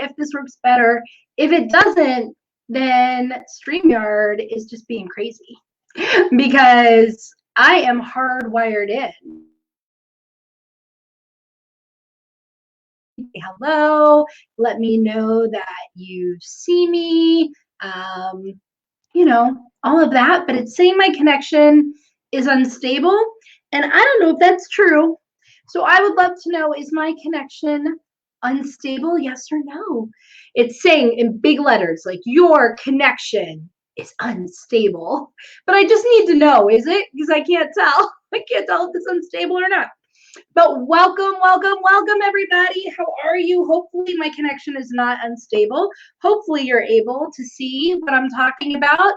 if this works better. If it doesn't, then StreamYard is just being crazy because I am hardwired in. Hello, let me know that you see me, you know, all of that, but it's saying my connection is unstable, and I don't know if that's true. So I would love to know, is my connection unstable, yes or no? It's saying in big letters, like, your connection is unstable. But I just need to know, is it? Because I can't tell. I can't tell if it's unstable or not. But welcome, welcome, welcome, everybody. How are you? Hopefully my connection is not unstable. Hopefully you're able to see what I'm talking about.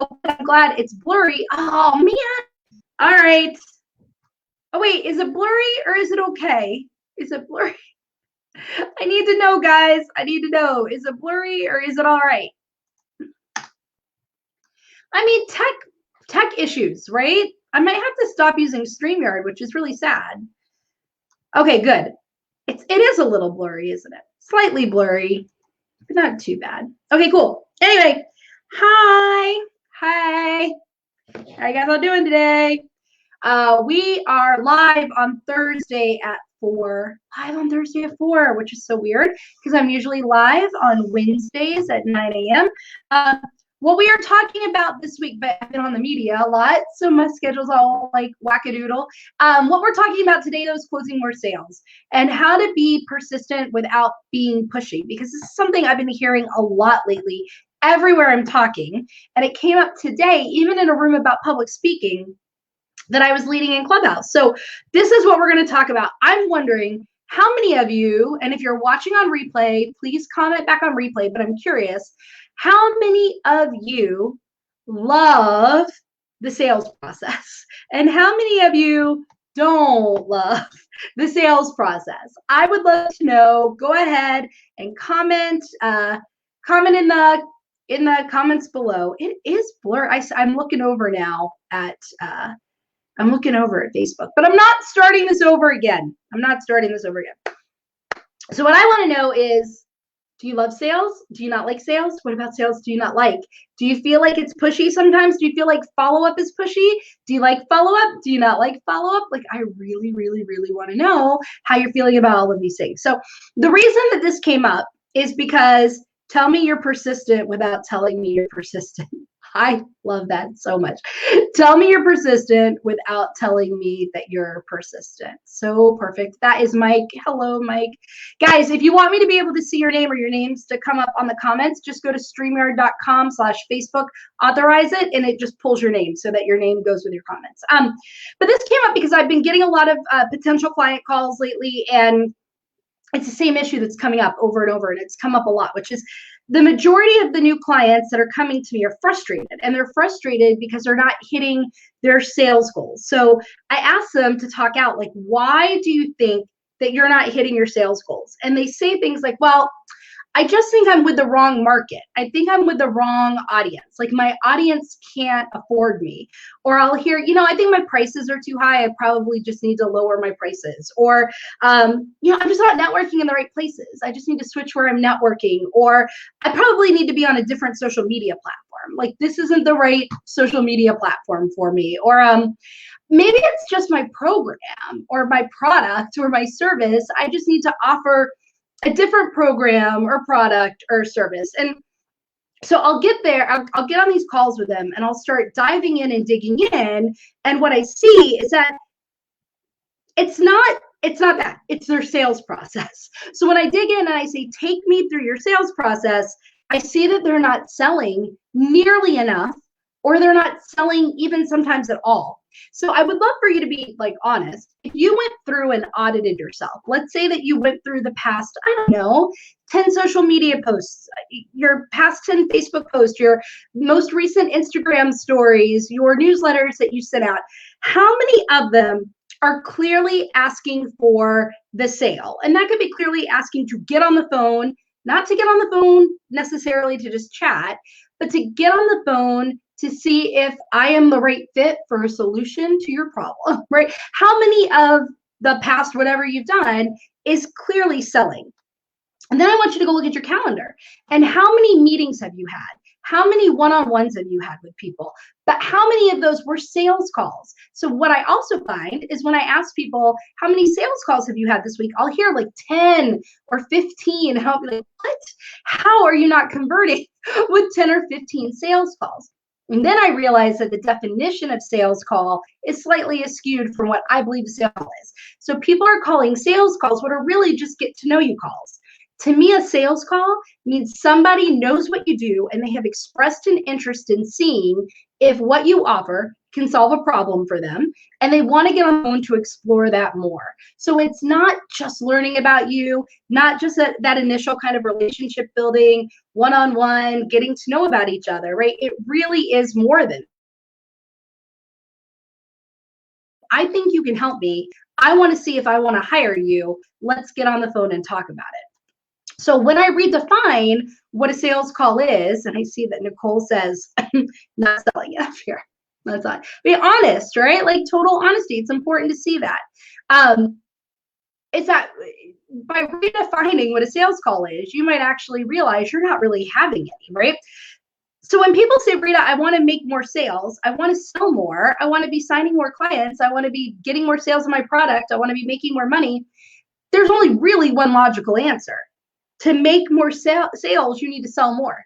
I'm glad it's blurry. Oh, man. All right. Oh, wait, is it blurry or is it okay? Is it blurry? I need to know, guys. I need to know. Is it blurry or is it all right? I mean, tech issues, right? I might have to stop using StreamYard, which is really sad. Okay, good. It is a little blurry, isn't it? Slightly blurry, but not too bad. Okay, cool. Anyway, hi. How you guys all doing today? We are live on Thursday at 4. Live on Thursday at 4, which is so weird because I'm usually live on Wednesdays at 9 a.m. What we are talking about this week, but I've been on the media a lot, so my schedule's all like wackadoodle. What we're talking about today, though, is closing more sales and how to be persistent without being pushy, because this is something I've been hearing a lot lately everywhere I'm talking. And it came up today, even in a room about public speaking that I was leading in Clubhouse. So this is what we're going to talk about. I'm wondering how many of you, and if you're watching on replay, please comment back on replay, but I'm curious, how many of you love the sales process? And how many of you don't love the sales process? I would love to know. Go ahead and comment. Comment in the comments below. It is blurry. I'm looking over now at I'm looking over at Facebook, but I'm not starting this over again. So what I want to know is, do you love sales? Do you not like sales? What about sales do you not like? Do you feel like it's pushy sometimes? Do you feel like follow-up is pushy? Do you like follow-up? Do you not like follow-up? Like, I really, really, really want to know how you're feeling about all of these things. So the reason that this came up is because tell me you're persistent without telling me you're persistent. I love that so much. Tell me you're persistent without telling me that you're persistent. So perfect. That is Mike. Hello, Mike. Guys, if you want me to be able to see your name or your names to come up on the comments, just go to streamyard.com/Facebook, authorize it, and it just pulls your name so that your name goes with your comments. But this came up because I've been getting a lot of potential client calls lately, and it's the same issue that's coming up over and over, and it's come up a lot, which is the majority of the new clients that are coming to me are frustrated, and they're frustrated because they're not hitting their sales goals. So I asked them to talk out, like, why do you think that you're not hitting your sales goals? And they say things like, well, I just think I'm with the wrong market. I think I'm with the wrong audience. Like, my audience can't afford me. Or I'll hear, I think my prices are too high. I probably just need to lower my prices. Or, I'm just not networking in the right places. I just need to switch where I'm networking. Or I probably need to be on a different social media platform. Like, this isn't the right social media platform for me. Or maybe it's just my program or my product or my service. I just need to offer a different program or product or service. And so I'll get there, I'll get on these calls with them, and I'll start diving in and digging in. And what I see is that it's not that, it's their sales process. So when I dig in and I say, take me through your sales process, I see that they're not selling nearly enough, or they're not selling even sometimes at all. So I would love for you to be like honest. If you went through and audited yourself, let's say that you went through the past, 10 social media posts, your past 10 Facebook posts, your most recent Instagram stories, your newsletters that you sent out, how many of them are clearly asking for the sale? And that could be clearly asking to get on the phone, not to get on the phone necessarily to just chat, but to get on the phone to see if I am the right fit for a solution to your problem, right? How many of the past, whatever you've done, is clearly selling? And then I want you to go look at your calendar. And how many meetings have you had? How many one-on-ones have you had with people? But how many of those were sales calls? So what I also find is when I ask people, how many sales calls have you had this week? I'll hear like 10 or 15. And I'll be like, what? How are you not converting with 10 or 15 sales calls? And then I realized that the definition of sales call is slightly skewed from what I believe sales is. So people are calling sales calls what are really just get to know you calls. To me, a sales call means somebody knows what you do and they have expressed an interest in seeing if what you offer can solve a problem for them, and they want to get on the phone to explore that more. So it's not just learning about you, not just that initial kind of relationship building, one-on-one, getting to know about each other, right? It really is more than, I think you can help me. I want to see if I want to hire you. Let's get on the phone and talk about it. So when I redefine what a sales call is, and I see that Nicole says, not selling it up here. That's not, be honest, right? Like total honesty. It's important to see that. It's that by redefining what a sales call is, you might actually realize you're not really having any, right? So when people say, Rita, I want to make more sales, I want to sell more, I want to be signing more clients, I want to be getting more sales of my product, I want to be making more money, there's only really one logical answer. To make more sales, you need to sell more.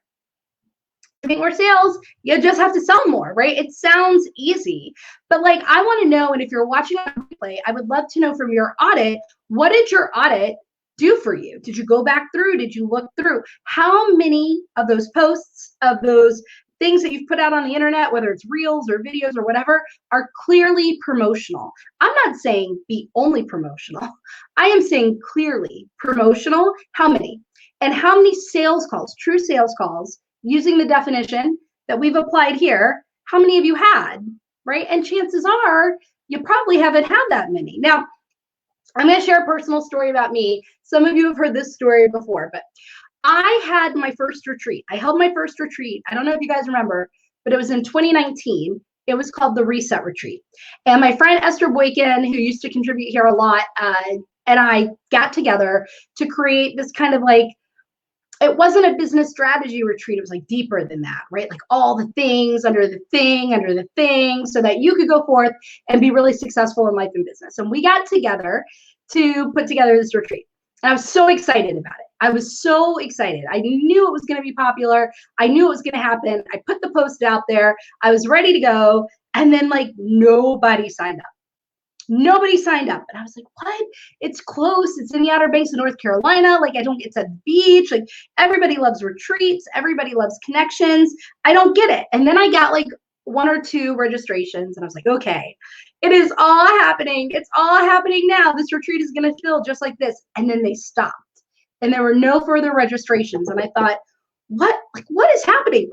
To make more sales, you just have to sell more, right? It sounds easy, but like I want to know, and if you're watching on replay, I would love to know from your audit, what did your audit do for you? Did you go back through? Did you look through? How many of those posts, of those things that you've put out on the internet, whether it's reels or videos or whatever, are clearly promotional? I'm not saying be only promotional. I am saying clearly promotional. How many? And how many sales calls, true sales calls, using the definition that we've applied here, how many of you had, right? And chances are you probably haven't had that many. Now, I'm going to share a personal story about me. Some of you have heard this story before, but I had my first retreat. I held my first retreat. I don't know if you guys remember, but it was in 2019. It was called the Reset Retreat. And my friend Esther Boykin, who used to contribute here a lot, and I got together to create this kind of like, it wasn't a business strategy retreat. It was like deeper than that, right? Like all the things under the thing, so that you could go forth and be really successful in life and business. And we got together to put together this retreat. And I was so excited about it. I was so excited. I knew it was going to be popular. I knew it was going to happen. I put the post out there. I was ready to go. And then like nobody signed up. Nobody signed up. And I was like, what? It's close. It's in the Outer Banks of North Carolina. Like, it's at the beach. Like, everybody loves retreats. Everybody loves connections. I don't get it. And then I got like 1 or 2 registrations. And I was like, okay, it is all happening. It's all happening now. This retreat is going to feel just like this. And then they stopped. And there were no further registrations. And I thought, what? Like, what is happening?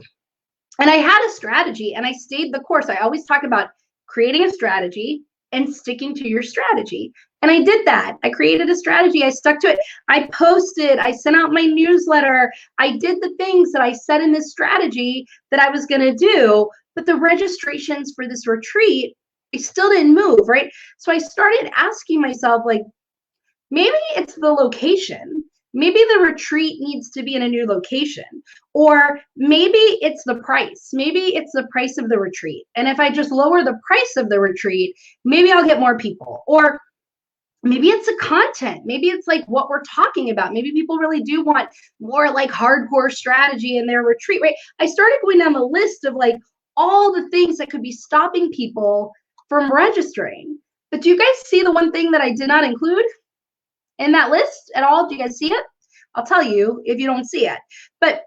And I had a strategy and I stayed the course. I always talk about creating a strategy and sticking to your strategy. And I did that. I created a strategy. I stuck to it. I posted, I sent out my newsletter. I did the things that I said in this strategy that I was going to do, but the registrations for this retreat, I still didn't move, right? So I started asking myself, like, maybe it's the location. Maybe the retreat needs to be in a new location, or maybe it's the price. Maybe it's the price of the retreat. And if I just lower the price of the retreat, maybe I'll get more people. Or maybe it's the content. Maybe it's like what we're talking about. Maybe people really do want more like hardcore strategy in their retreat, right? I started going down the list of like all the things that could be stopping people from registering. But do you guys see the one thing that I did not include in that list at all? Do you guys see it? I'll tell you if you don't see it. But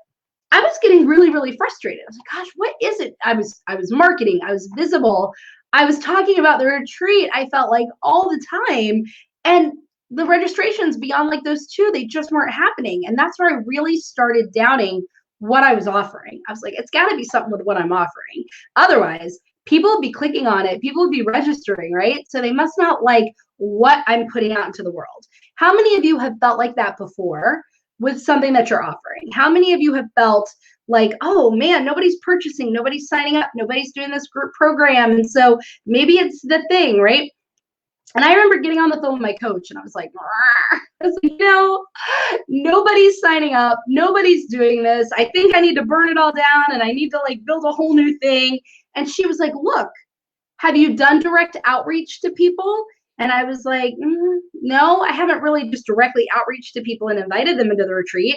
I was getting really, really frustrated. I was like, gosh, what is it? I was marketing. I was visible. I was talking about the retreat. I felt like all the time. And the registrations beyond like those 2, they just weren't happening. And that's where I really started doubting what I was offering. I was like, it's got to be something with what I'm offering. Otherwise, people would be clicking on it. People would be registering, right? So they must not like what I'm putting out into the world. How many of you have felt like that before with something that you're offering? How many of you have felt like, oh man, nobody's purchasing, nobody's signing up, nobody's doing this group program, and so maybe it's the thing, right? And I remember getting on the phone with my coach and I was like, nobody's signing up. Nobody's doing this. I think I need to burn it all down and I need to like build a whole new thing. And she was like, look, have you done direct outreach to people? And I was like, no, I haven't really just directly outreach to people and invited them into the retreat.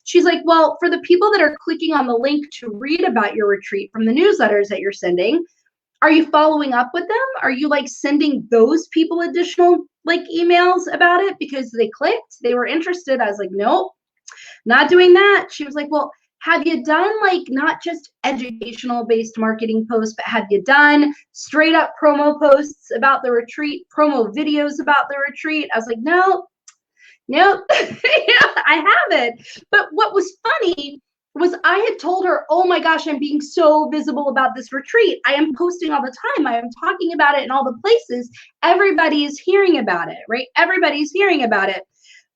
She's like, well, for the people that are clicking on the link to read about your retreat from the newsletters that you're sending, are you following up with them? Are you like sending those people additional like emails about it because they clicked, they were interested? I was like, nope, not doing that. She was like, well, have you done like not just educational based marketing posts, but have you done straight up promo posts about the retreat, promo videos about the retreat? I was like, nope, I haven't. But what was funny was I had told her, oh my gosh, I'm being so visible about this retreat. I am posting all the time. I am talking about it in all the places. Everybody is hearing about it, right? Everybody's hearing about it.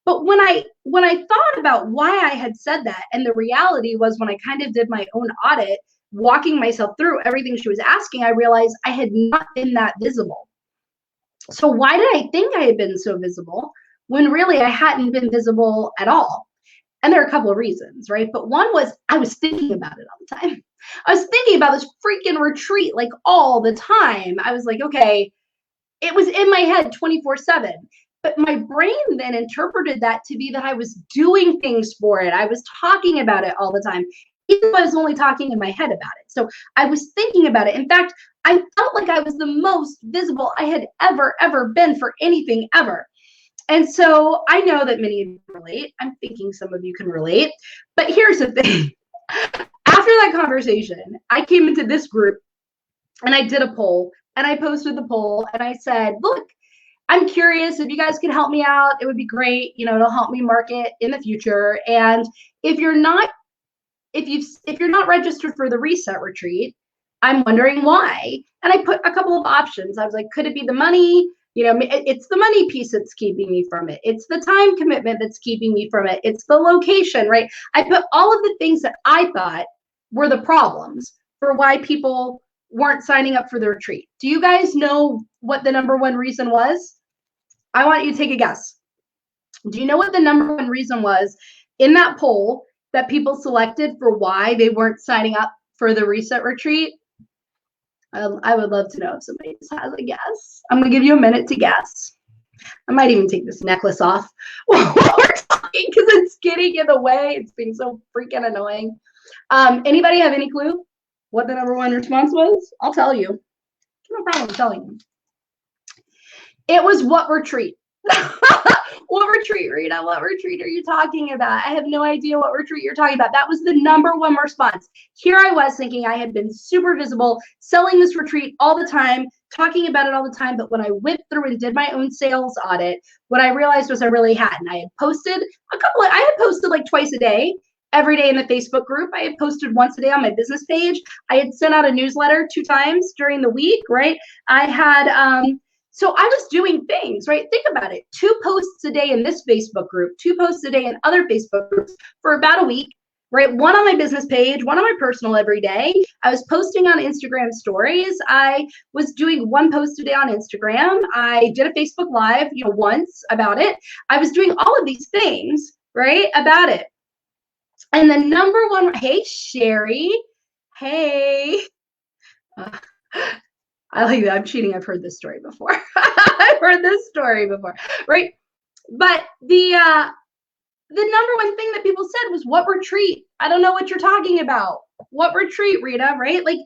But when I thought about why I had said that, and the reality was when I kind of did my own audit, walking myself through everything she was asking, I realized I had not been that visible. So why did I think I had been so visible when really I hadn't been visible at all? And there are a couple of reasons, right? But one was I was thinking about it all the time. I was thinking about this freaking retreat like all the time. I was like, okay, it was in my head 24/7. But my brain then interpreted that to be that I was doing things for it. I was talking about it all the time, even though I was only talking in my head about it. So I was thinking about it. In fact, I felt like I was the most visible I had ever been for anything ever. And so I know that many of you relate. I'm thinking some of you can relate. But here's the thing. After that conversation, I came into this group and I did a poll and I posted the poll and I said, look, I'm curious if you guys can help me out. It would be great. It'll help me market in the future. And if you're not registered for the reset retreat, I'm wondering why. And I put a couple of options. I was like, could it be the money? It's the money piece that's keeping me from it. It's the time commitment that's keeping me from it. It's the location, right? I put all of the things that I thought were the problems for why people weren't signing up for the retreat. Do you guys know what the number one reason was? I want you to take a guess. Do you know what the number one reason was in that poll that people selected for why they weren't signing up for the reset retreat? I would love to know if somebody has a guess. I'm going to give you a minute to guess. I might even take this necklace off while we're talking because it's getting in the way. It's being so freaking annoying. Anybody have any clue what the number one response was? I'll tell you. No problem telling you. It was what retreat? What retreat, Rita? What retreat are you talking about? I have no idea what retreat you're talking about. That was the number one response. Here I was thinking I had been super visible, selling this retreat all the time, talking about it all the time. But when I went through and did my own sales audit, what I realized was I really hadn't. I had posted like twice a day, every day in the Facebook group. I had posted once a day on my business page. I had sent out a newsletter 2 times during the week, right? I had, so I was doing things, right? Think about it. 2 posts a day in this Facebook group, 2 posts a day in other Facebook groups for about a week, right? 1 on my business page, 1 on my personal every day. I was posting on Instagram stories. I was doing 1 post a day on Instagram. I did a Facebook Live, once about it. I was doing all of these things, right, about it. And the number one, hey, Sherry, hey. I like that. I'm cheating. I've heard this story before. I've heard this story before, right? But the number one thing that people said was, what retreat? I don't know what you're talking about. What retreat, Rita, right? Like,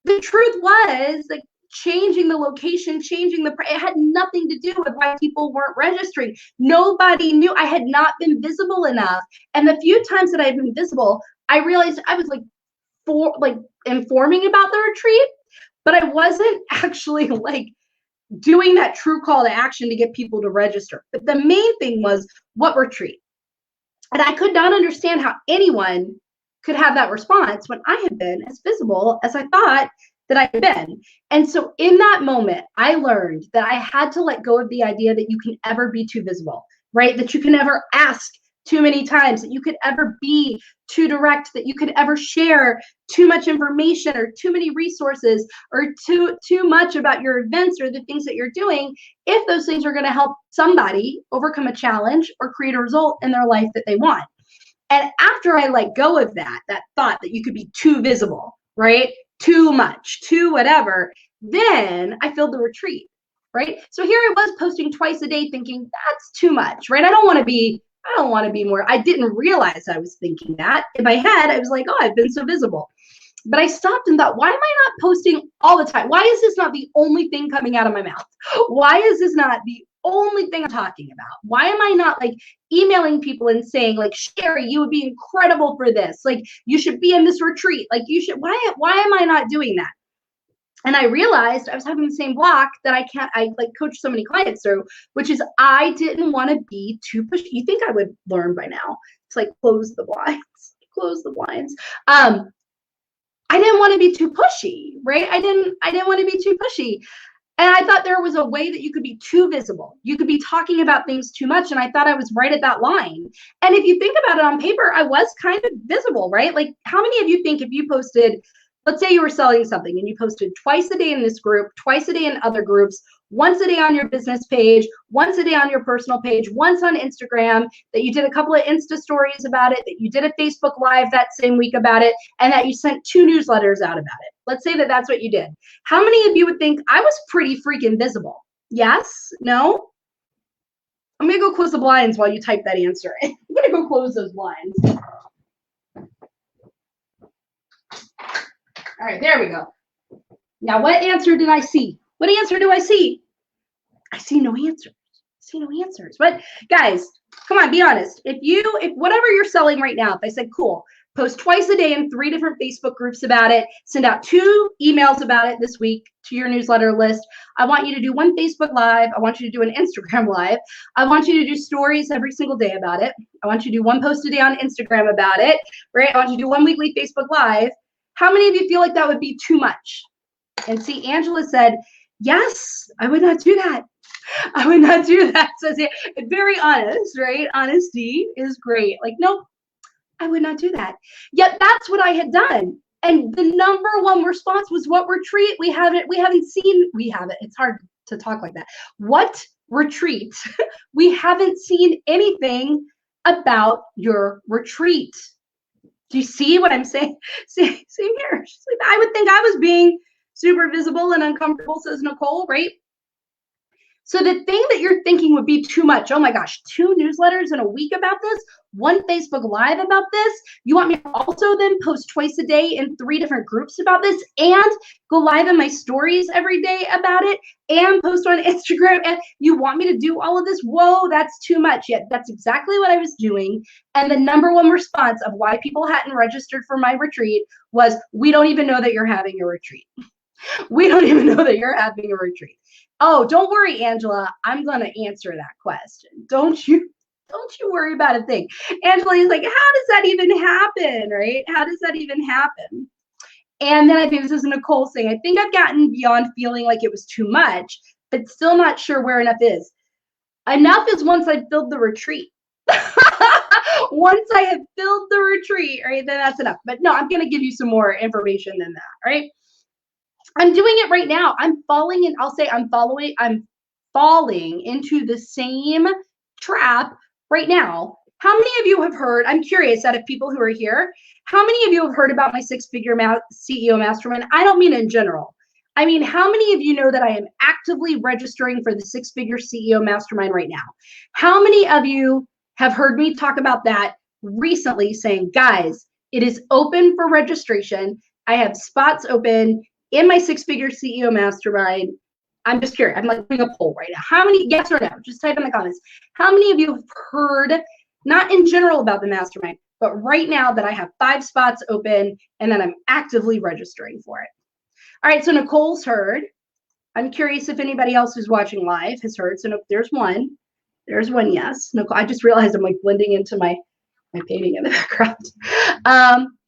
the truth was, like, changing the location, changing the it had nothing to do with why people weren't registering. Nobody knew. I had not been visible enough. And the few times that I've been visible, I realized I was informing about the retreat, but I wasn't actually like doing that true call to action to get people to register. But the main thing was, what retreat? And I could not understand how anyone could have that response when I had been as visible as I thought that I had been. And so in that moment, I learned that I had to let go of the idea that you can ever be too visible, right? That you can ever ask too many times, that you could ever be too direct, that you could ever share too much information or too many resources or too much about your events or the things that you're doing, if those things are going to help somebody overcome a challenge or create a result in their life that they want. And after I let go of that thought that you could be too visible, right? Too much, too whatever, then I filled the retreat, right? So here I was posting twice a day thinking that's too much, right? I don't want to be more. I didn't realize I was thinking that. In my head, I was like, oh, I've been so visible. But I stopped and thought, why am I not posting all the time? Why is this not the only thing coming out of my mouth? Why is this not the only thing I'm talking about? Why am I not like emailing people and saying like, Sherry, you would be incredible for this. Like you should be in this retreat. Like you should, why am I not doing that? And I realized I was having the same block that I like coach so many clients through, which is I didn't want to be too pushy. You think I would learn by now to like close the blinds. I didn't want to be too pushy, right? I didn't want to be too pushy. And I thought there was a way that you could be too visible. You could be talking about things too much. And I thought I was right at that line. And if you think about it on paper, I was kind of visible, right? Like how many of you think if you posted, let's say you were selling something and you posted twice a day in this group, twice a day in other groups, once a day on your business page, once a day on your personal page, once on Instagram, that you did a couple of Insta stories about it, that you did a Facebook Live that same week about it, and that you sent 2 newsletters out about it. Let's say that that's what you did. How many of you would think I was pretty freaking visible? Yes? No? I'm going to go close the blinds while you type that answer. I'm going to go close those blinds. All right, there we go. Now, what answer did I see? What answer do I see? I see no answers. But guys, come on, be honest. If whatever you're selling right now, if I said, cool, post twice a day in 3 different Facebook groups about it, send out 2 emails about it this week to your newsletter list. I want you to do 1 Facebook Live. I want you to do an Instagram Live. I want you to do stories every single day about it. I want you to do 1 post a day on Instagram about it, right? I want you to do 1 weekly Facebook Live. How many of you feel like that would be too much? And see, Angela said, yes, I would not do that. I would not do that. So very honest, right? Honesty is great. Like, nope, I would not do that. Yet that's what I had done. And the number 1 response was, what retreat? We haven't seen. It's hard to talk like that. What retreat? We haven't seen anything about your retreat. Do you see what I'm saying? See here. I would think I was being super visible and uncomfortable, says Nicole, right? So the thing that you're thinking would be too much. Oh my gosh, 2 newsletters in a week about this, 1 Facebook Live about this. You want me to also then post twice a day in 3 different groups about this and go live in my stories every day about it and post on Instagram. And you want me to do all of this? Whoa, that's too much. Yet that's exactly what I was doing. And the number 1 response of why people hadn't registered for my retreat was, we don't even know that you're having a retreat. We don't even know that you're having a retreat. Oh, don't worry, Angela. I'm going to answer that question. Don't you worry about a thing. Angela is like, how does that even happen, right? How does that even happen? And then I think this is Nicole saying, I think I've gotten beyond feeling like it was too much, but still not sure where enough is. Enough is once I've filled the retreat. Once I have filled the retreat, right, then that's enough. But no, I'm going to give you some more information than that, right? I'm doing it right now. I'm falling into the same trap right now. How many of you have heard, I'm curious out of people who are here, how many of you have heard about my 6-figure CEO mastermind? I don't mean in general. I mean, how many of you know that I am actively registering for the 6-figure CEO mastermind right now? How many of you have heard me talk about that recently, saying, guys, it is open for registration. I have spots open in my 6-figure CEO mastermind. I'm just curious. I'm like doing a poll right now. How many, yes or no? Just type in the comments. How many of you have heard, not in general about the mastermind, but right now that I have 5 spots open and that I'm actively registering for it? All right, so Nicole's heard. I'm curious if anybody else who's watching live has heard. So there's one. There's one, yes. Nicole, I just realized I'm like blending into my painting in the background.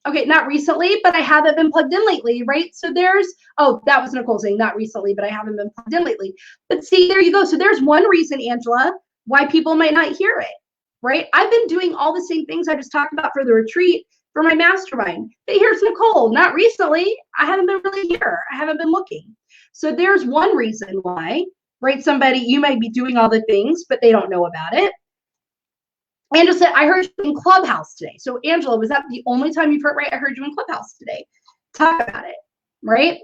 Okay, not recently, but I haven't been plugged in lately, right? So there's, oh, that was Nicole saying not recently, but I haven't been plugged in lately. But see, there you go. So there's one reason, Angela, why people might not hear it. right? I've been doing all the same things I just talked about for the retreat for my mastermind. But here's Nicole. Not recently. I haven't been really here. I haven't been looking. So there's one reason why, right? Somebody, you might be doing all the things, but they don't know about it. Angela said, I heard you in Clubhouse today. So Angela, was that the only time you've heard, right? I heard you in Clubhouse today. Talk about it, right?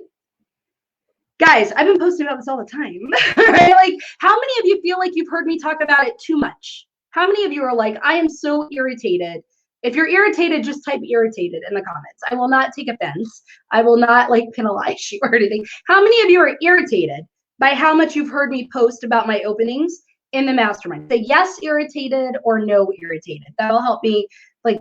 Guys, I've been posting about this all the time, right? Like, how many of you feel like you've heard me talk about it too much? How many of you are like, I am so irritated? If you're irritated, just type irritated in the comments. I will not take offense. I will not like penalize you or anything. How many of you are irritated by how much you've heard me post about my openings in the mastermind? Say yes, irritated, or no, irritated. That'll help me,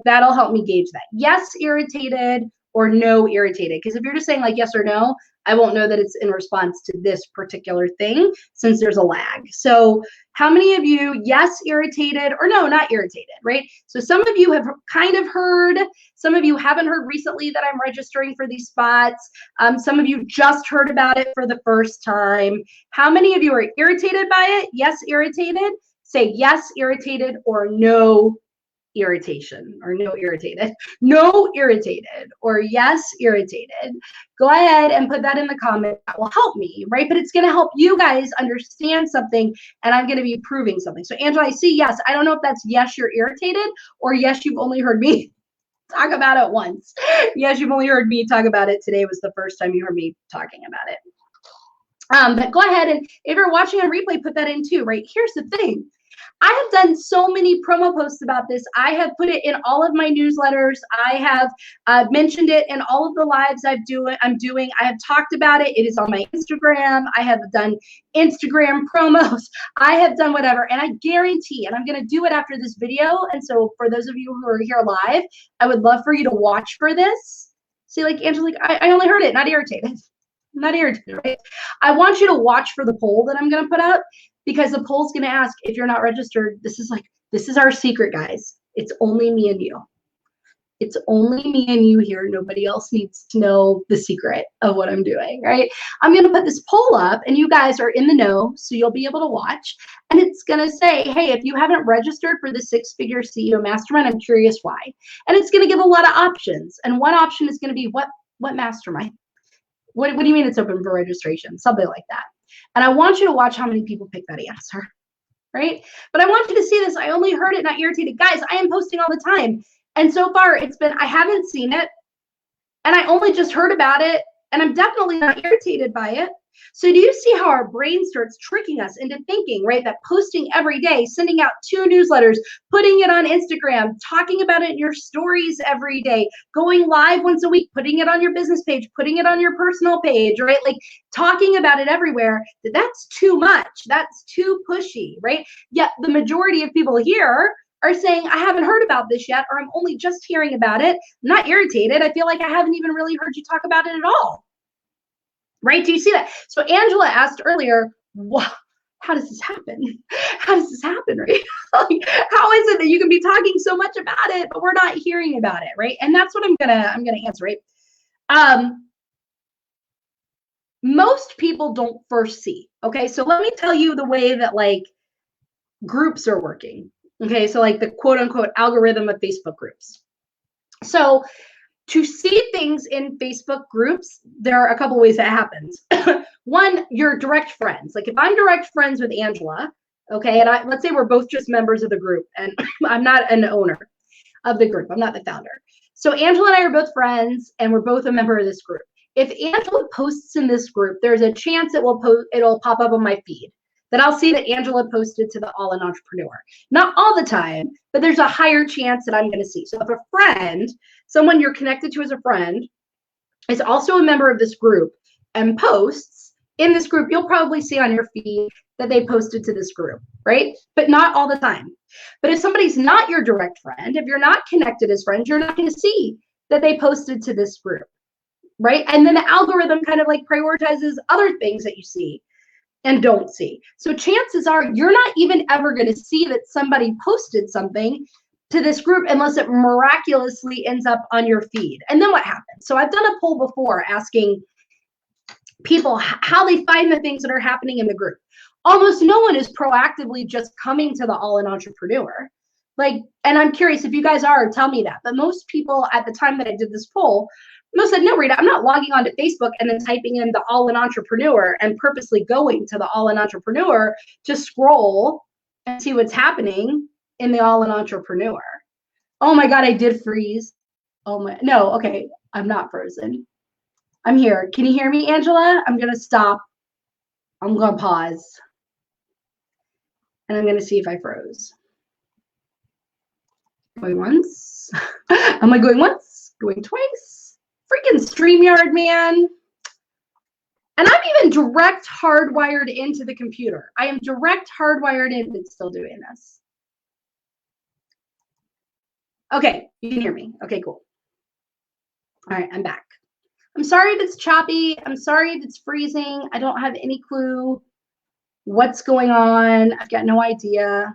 that'll help me gauge that. Yes, irritated, or no, irritated. Because if you're just saying like yes or no, I won't know that it's in response to this particular thing since there's a lag. So how many of you, yes, irritated, or no, not irritated, right? So some of you have kind of heard, some of you haven't heard recently that I'm registering for these spots. Some of you just heard about it for the first time. How many of you are irritated by it? Yes, irritated. Say yes, irritated, or no, irritation, or no, irritated. No, irritated, or yes, irritated. Go ahead and put that in the comment. That will help me, right? But it's going to help you guys understand something, and I'm going to be proving something. So Angela, I see yes. I don't know if that's yes, you're irritated, or yes, you've only heard me talk about it once. Yes, you've only heard me talk about it. Today was the first time you heard me talking about it. But go ahead, and if you're watching on replay, put that in too, right? Here's the thing. I have done so many promo posts about this. I have put it in all of my newsletters. I have mentioned it in all of the lives I'm doing. I have talked about it. It is on my Instagram. I have done Instagram promos. I have done whatever. And I guarantee, and I'm going to do it after this video. And so for those of you who are here live, I would love for you to watch for this. See, like Angela, I only heard it, not irritated. Not irritated, right? I want you to watch for the poll that I'm going to put up, because the poll's going to ask, if you're not registered, this is our secret, guys. It's only me and you. It's only me and you here. Nobody else needs to know the secret of what I'm doing, right? I'm going to put this poll up, and you guys are in the know, so you'll be able to watch. And it's going to say, hey, if you haven't registered for the Six-Figure CEO Mastermind, I'm curious why. And it's going to give a lot of options. And one option is going to be, what mastermind? What do you mean it's open for registration? Something like that. And I want you to watch how many people pick that answer, right? But I want you to see this. I only heard it, not irritated. Guys, I am posting all the time. And so far it's been, I haven't seen it, and I only just heard about it, and I'm definitely not irritated by it. So do you see how our brain starts tricking us into thinking, right, that posting every day, sending out 2 newsletters, putting it on Instagram, talking about it in your stories every day, going live once a week, putting it on your business page, putting it on your personal page, right? Like talking about it everywhere, that's too much. That's too pushy, right? Yet the majority of people here are saying, I haven't heard about this yet, or I'm only just hearing about it. I'm not irritated. I feel like I haven't even really heard you talk about it at all. Right? Do you see that? So Angela asked earlier, wow, how does this happen? How does this happen, right? Like, how is it that you can be talking so much about it, but we're not hearing about it, right? And that's what I'm gonna answer, right? Most people don't first see. Okay, so let me tell you the way that like groups are working. Okay, so like the quote unquote algorithm of Facebook groups. So to see things in Facebook groups, there are a couple ways that happens. One, you're direct friends. Like if I'm direct friends with Angela, okay, and let's say we're both just members of the group, and I'm not an owner of the group. I'm not the founder. So Angela and I are both friends, and we're both a member of this group. If Angela posts in this group, there's a chance it'll pop up on my feed, that I'll see that Angela posted to the All-In Entrepreneur. Not all the time, but there's a higher chance that I'm going to see. So if a friend, someone you're connected to as a friend, is also a member of this group and posts in this group, you'll probably see on your feed that they posted to this group, right? But not all the time. But if somebody's not your direct friend, if you're not connected as friends, you're not going to see that they posted to this group, right? And then the algorithm kind of like prioritizes other things that you see and don't see. So chances are you're not even ever going to see that somebody posted something to this group unless it miraculously ends up on your feed. And then what happens? So I've done a poll before asking people how they find the things that are happening in the group. Almost no one is proactively just coming to the All-In Entrepreneur. Like, and I'm curious if you guys are, tell me that. But most people at the time that I did this poll, most said, no, Rita, I'm not logging onto Facebook and then typing in the All In Entrepreneur and purposely going to the All In Entrepreneur to scroll and see what's happening in the All In Entrepreneur. Oh my God, I did freeze. Oh my, no, okay, I'm not frozen. I'm here. Can you hear me, Angela? I'm going to stop. I'm going to pause. And I'm going to see if I froze. Going once. Am I going once? Going twice? Freaking StreamYard, man. And I'm even direct hardwired into the computer. I am direct hardwired in, but still doing this. Okay, you can hear me. Okay, cool. All right, I'm back. I'm sorry if it's choppy. I'm sorry if it's freezing. I don't have any clue what's going on. I've got no idea.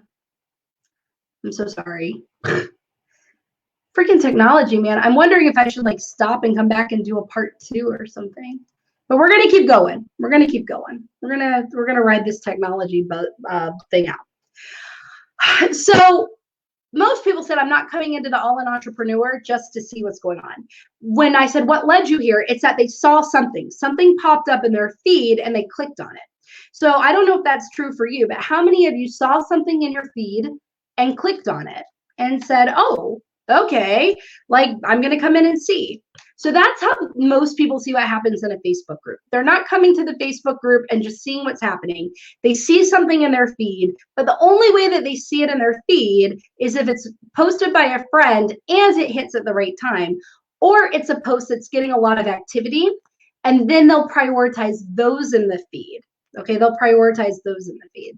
I'm so sorry. Freaking technology, man. I'm wondering if I should like stop and come back and do a part 2 or something. But we're gonna keep going. We're gonna keep going. We're gonna ride this technology thing out. So most people said I'm not coming into the All In Entrepreneur just to see what's going on. When I said what led you here, it's that they saw something. Something popped up in their feed and they clicked on it. So I don't know if that's true for you, but how many of you saw something in your feed and clicked on it and said, oh, okay, like I'm going to come in and see. So that's how most people see what happens in a Facebook group. They're not coming to the Facebook group and just seeing what's happening. They see something in their feed, but the only way that they see it in their feed is if it's posted by a friend and it hits at the right time, or it's a post that's getting a lot of activity, and then they'll prioritize those in the feed. Okay, they'll prioritize those in the feed.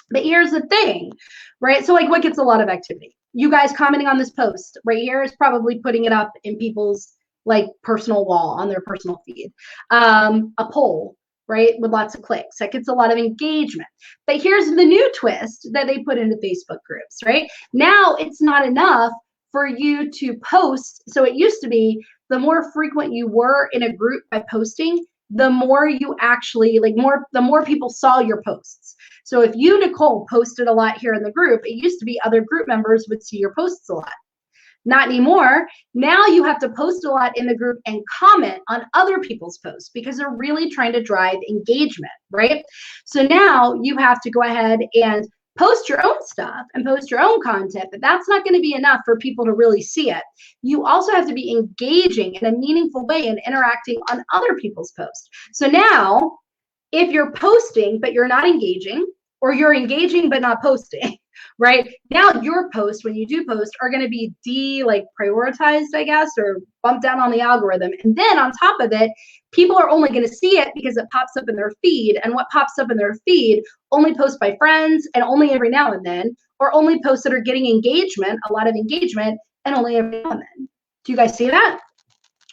But here's the thing, right? So like what gets a lot of activity? You guys commenting on this post right here is probably putting it up in people's like personal wall on their personal feed. A poll, right, with lots of clicks. That gets a lot of engagement. But here's the new twist that they put into Facebook groups, right? Now it's not enough for you to post. So it used to be the more frequent you were in a group by posting, the more you actually the more people saw your posts. So if you, Nicole, posted a lot here in the group, it used to be other group members would see your posts a lot. Not anymore. Now you have to post a lot in the group and comment on other people's posts because they're really trying to drive engagement, right? So now you have to go ahead and post your own stuff and post your own content, but that's not going to be enough for people to really see it. You also have to be engaging in a meaningful way and interacting on other people's posts. So now, if you're posting but you're not engaging, or you're engaging but not posting, right? Now your posts, when you do post, are going to be prioritized, I guess, or bumped down on the algorithm. And then on top of it, people are only going to see it because it pops up in their feed. And what pops up in their feed only posts by friends and only every now and then, or only posts that are getting engagement, a lot of engagement, and only every now and then. Do you guys see that?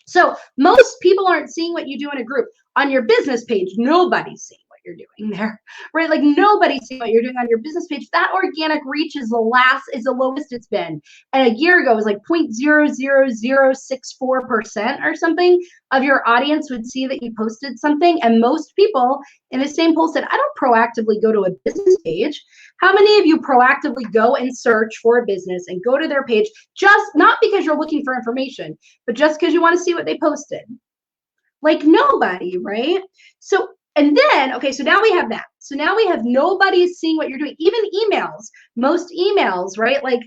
So most people aren't seeing what you do in a group. On your business page, nobody's seeing what you're doing there, right? Like nobody's seeing what you're doing on your business page. That organic reach is the lowest it's been. And a year ago, it was like 0.00064% or something of your audience would see that you posted something. And most people in the same poll said, I don't proactively go to a business page. How many of you proactively go and search for a business and go to their page, just not because you're looking for information, but just because you want to see what they posted? Like nobody, right? So, and then, okay, so now we have that. So now we have nobody seeing what you're doing. Even emails, most emails, right? Like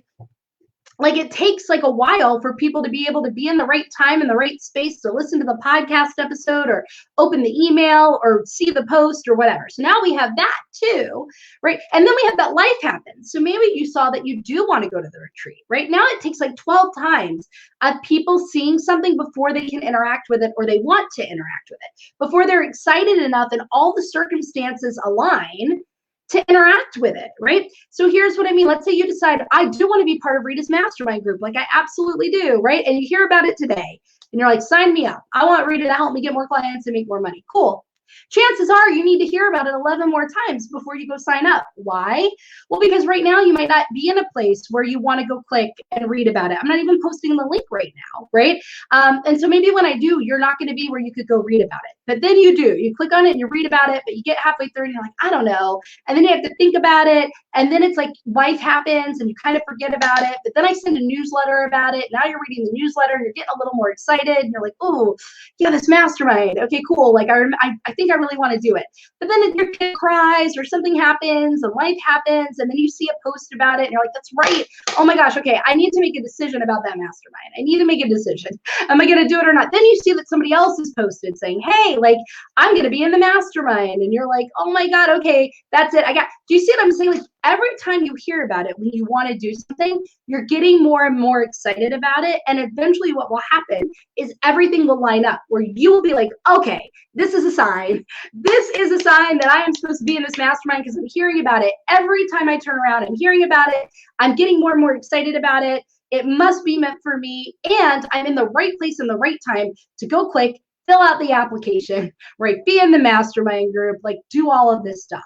it takes like a while for people to be able to be in the right time in the right space to listen to the podcast episode or open the email or see the post or whatever. So now we have that too, right? And then we have that life happens. So maybe you saw that you do want to go to the retreat, right? Now it takes like 12 times of people seeing something before they can interact with it or they want to interact with it, before they're excited enough and all the circumstances align to interact with it, right? So here's what I mean. Let's say you decide, I do want to be part of Rita's mastermind group. Like I absolutely do, right? And you hear about it today and you're like, sign me up. I want Rita to help me get more clients and make more money. Cool. Chances are you need to hear about it 11 more times before you go sign up. Why? Well, because right now you might not be in a place where you want to go click and read about it. I'm not even posting the link right now, right? And so maybe when I do, you're not going to be where you could go read about it. But then you do. You click on it and you read about it, but you get halfway through and you're like, I don't know. And then you have to think about it. And then it's like life happens and you kind of forget about it. But then I send a newsletter about it. Now you're reading the newsletter and you're getting a little more excited. And you're like, oh, yeah, this mastermind. Okay, cool. Like I think I really want to do it. But then your kid cries or something happens and life happens. And then you see a post about it and you're like, that's right. Oh my gosh. Okay, I need to make a decision about that mastermind. I need to make a decision. Am I going to do it or not? Then you see that somebody else has posted saying, hey, like I'm going to be in the mastermind. And you're like, oh my God, okay, that's it. Do you see what I'm saying? Like every time you hear about it, when you want to do something, you're getting more and more excited about it. And eventually what will happen is everything will line up where you will be like, okay, this is a sign. This is a sign that I am supposed to be in this mastermind because I'm hearing about it. Every time I turn around, I'm hearing about it. I'm getting more and more excited about it. It must be meant for me. And I'm in the right place in the right time to go click, fill out the application, right? Be in the mastermind group, like do all of this stuff.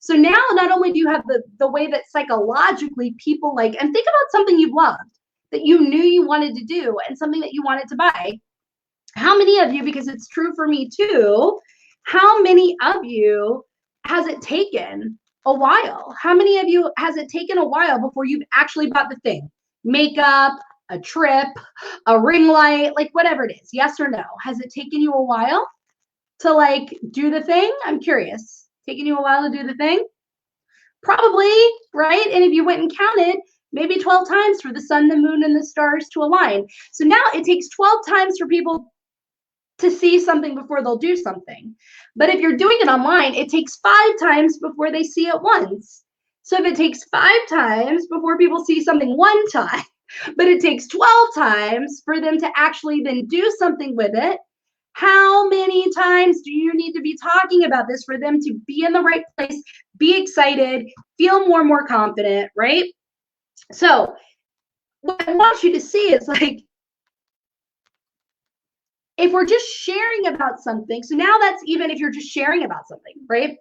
So now not only do you have the way that psychologically people like, and think about something you've loved that you knew you wanted to do and something that you wanted to buy. How many of you, because it's true for me too, how many of you has it taken a while? How many of you has it taken a while before you've actually bought the thing? Makeup, a trip, a ring light, like whatever it is, yes or no? Has it taken you a while to like do the thing? I'm curious. Taking you a while to do the thing? Probably, right? And if you went and counted, maybe 12 times for the sun, the moon, and the stars to align. So now it takes 12 times for people to see something before they'll do something. But if you're doing it online, it takes 5 times before they see it once. So if it takes 5 times before people see something one time, but it takes 12 times for them to actually then do something with it, how many times do you need to be talking about this for them to be in the right place, be excited, feel more and more confident, right? So what I want you to see is like, if we're just sharing about something, so now that's even if you're just sharing about something, right?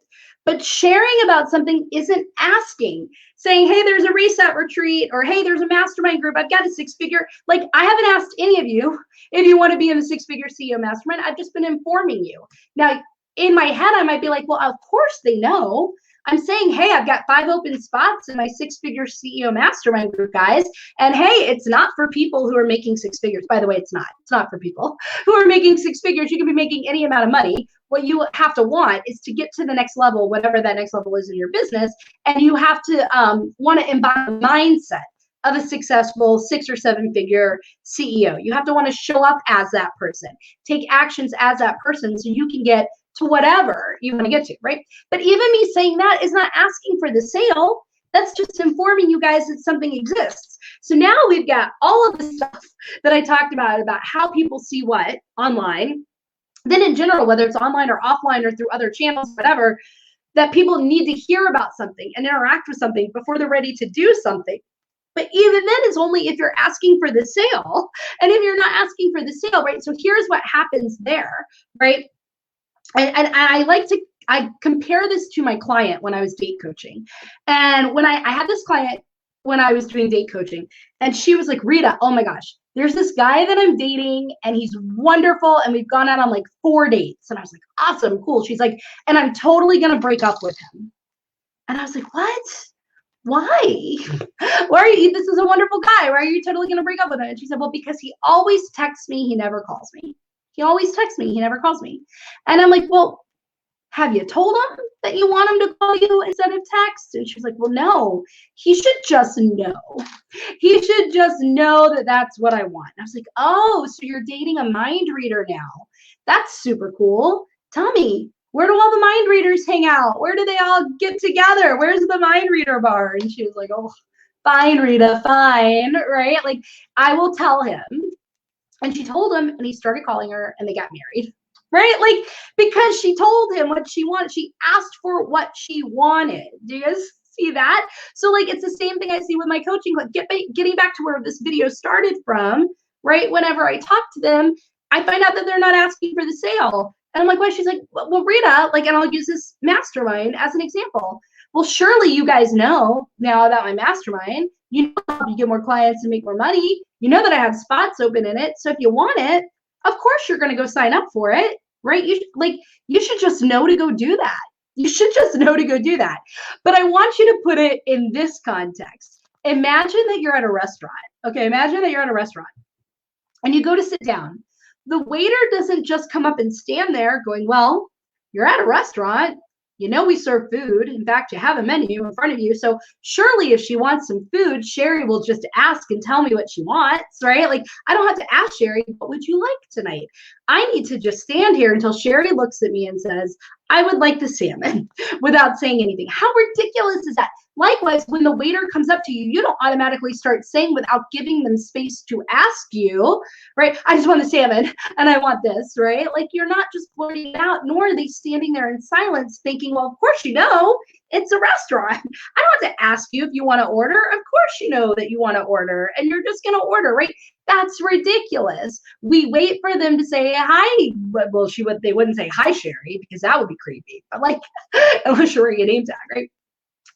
But sharing about something isn't asking, saying, hey, there's a reset retreat, or hey, there's a mastermind group. I've got a 6-figure. Like, I haven't asked any of you if you want to be in the 6-figure CEO mastermind. I've just been informing you. Now, in my head, I might be like, well, of course they know. I'm saying, hey, I've got 5 open spots in my 6-figure CEO mastermind group, guys. And hey, it's not for people who are making 6 figures. By the way, it's not. It's not for people who are making 6 figures. You can be making any amount of money. What you have to want is to get to the next level, whatever that next level is in your business. And you have to want to embody the mindset of a successful 6 or 7-figure CEO. You have to want to show up as that person, take actions as that person so you can get to whatever you want to get to, right? But even me saying that is not asking for the sale. That's just informing you guys that something exists. So now we've got all of the stuff that I talked about how people see what online. Then in general, whether it's online or offline or through other channels, whatever, that people need to hear about something and interact with something before they're ready to do something. But even then is only if you're asking for the sale. And if you're not asking for the sale, right? So here's what happens there, right? And I compare this to my client when I was date coaching. And when I had this client when I was doing date coaching, and she was like, Rita, oh my gosh, there's this guy that I'm dating and he's wonderful. And we've gone out on like 4 dates. And I was like, awesome, cool. She's like, and I'm totally going to break up with him. And I was like, what? Why? Why are you, this is a wonderful guy. Why are you totally going to break up with him? And she said, well, because he always texts me. He never calls me. He always texts me. He never calls me. And I'm like, well, have you told him that you want him to call you instead of text? And she's like, well, no, he should just know. He should just know that that's what I want. And I was like, oh, so you're dating a mind reader now. That's super cool. Tell me, where do all the mind readers hang out? Where do they all get together? Where's the mind reader bar? And she was like, oh, fine, Rita, fine, right? Like, I will tell him. And she told him, and he started calling her, and they got married, right? Like, because she told him what she wanted. She asked for what she wanted. Do you guys see that? So, like, it's the same thing I see with my coaching. Like, getting back to where this video started from, right? Whenever I talk to them, I find out that they're not asking for the sale. And I'm like, why? She's like, well, Rita, like, and I'll use this mastermind as an example. Well, surely you guys know now about my mastermind. You know how you get more clients and make more money. You know that I have spots open in it. So if you want it, of course you're going to go sign up for it, right? You should just know to go do that. You should just know to go do that. But I want you to put it in this context. Imagine that you're at a restaurant. Okay, imagine that you're at a restaurant and you go to sit down. The waiter doesn't just come up and stand there going, well, you're at a restaurant. You know we serve food. In fact, you have a menu in front of you. So surely if she wants some food, Sherry will just ask and tell me what she wants, right? Like, I don't have to ask Sherry, what would you like tonight? I need to just stand here until Sherry looks at me and says, I would like the salmon without saying anything. How ridiculous is that? Likewise, when the waiter comes up to you, you don't automatically start saying without giving them space to ask you, right? I just want the salmon and I want this, right? Like, you're not just blurting it out, nor are they standing there in silence thinking, well, of course you know, it's a restaurant. I don't have to ask you if you want to order. Of course you know that you want to order and you're just going to order, right? That's ridiculous. We wait for them to say hi. Well, they wouldn't say hi, Sherry, because that would be creepy. But like, unless you're wearing a name tag, right?